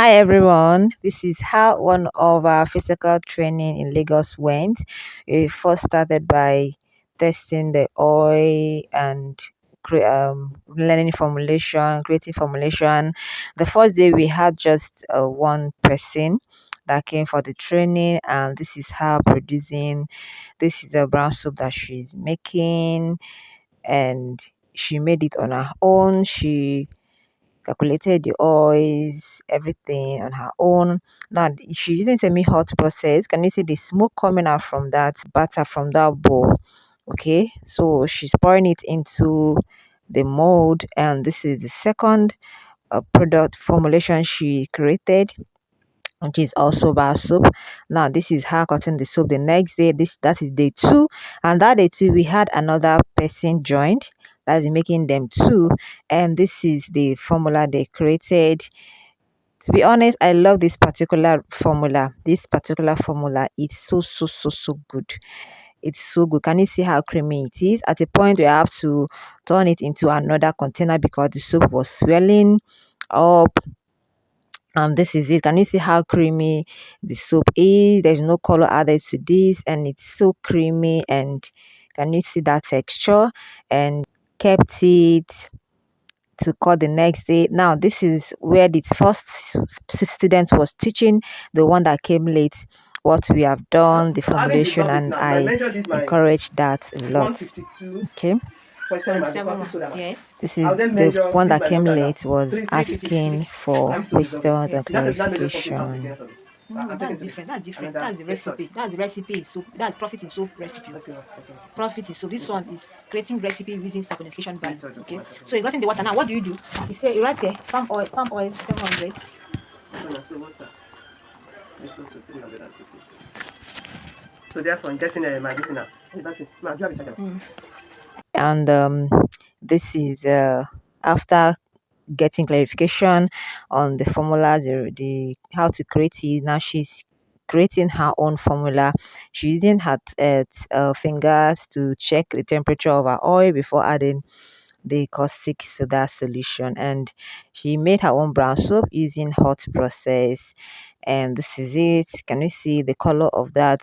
Hi everyone, this is how one of our physical training in Lagos went. We first started by testing the oil and learning formulation, creating formulation. The first day we had just one person that came for the training, and this is her producing. This is the brown soup that she's making, and she made it on her own. She calculated the oils, everything on her own. Now she's using semi-hot process. Can you see the smoke coming out from that batter from that bowl? Okay, so she's pouring it into the mold, and this is the second product formulation she created, which is also bar soap. Now this is her cutting the soap. The next day, that is day two, and that day two we had another person joined. That is making them two, and this is the formula they created. To be honest, I love this particular formula. This particular formula is so good. It's so good. Can you see how creamy it is? At a point, we have to turn it into another container because the soup was swelling up, and this is it. Can you see how creamy the soup is? There's no color added to this, and it's so creamy. And can you see that texture? And kept it to cut the next day. Now this is where the first student was teaching the one that came late what we have done, the formulation, and I encourage that a lot. Okay, Yes. this is the one that came late was asking for questions and clarification. That's different. That's different. That's the recipe. That's the recipe in soup. That's profit in soup recipe. Profit in soup. This one is creating recipe using saponification brand. Okay. So you got in the water now. What do? You say you write here palm oil 700. So therefore, I'm getting my this now. And this is after getting clarification on the formula, the how to create it. Now she's creating her own formula. She's using her fingers to check the temperature of her oil before adding the caustic soda solution, and she made her own brown soap using hot process. And this is it. Can you see the color of that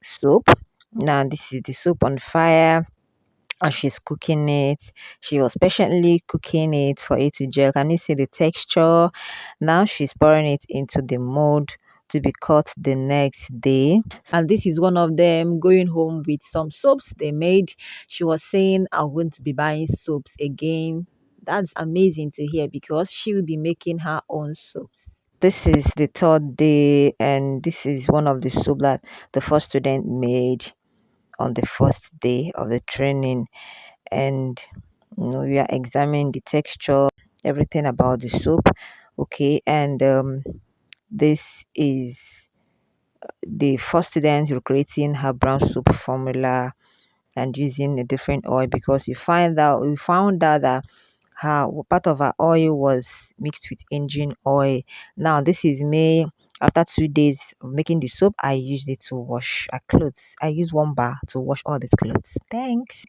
soap? Now this is the soap on fire, and she's cooking it. She was patiently cooking it for it to gel. Can you see the texture? Now she's pouring it into the mold to be cut the next day. And this is one of them going home with some soaps they made. She was saying, I'm going to be buying soaps again. That's amazing to hear because she will be making her own soaps. This is the third day, and this is one of the soap that the first student made on the first day of the training. And we are examining the texture, everything about the soap. Okay, and this is the first student recreating her brown soup formula and using a different oil because we found out that her part of her oil was mixed with engine oil. Now this is me after 2 days of making the soap. I used it to wash our clothes. I use one bar to wash all these clothes. Thanks.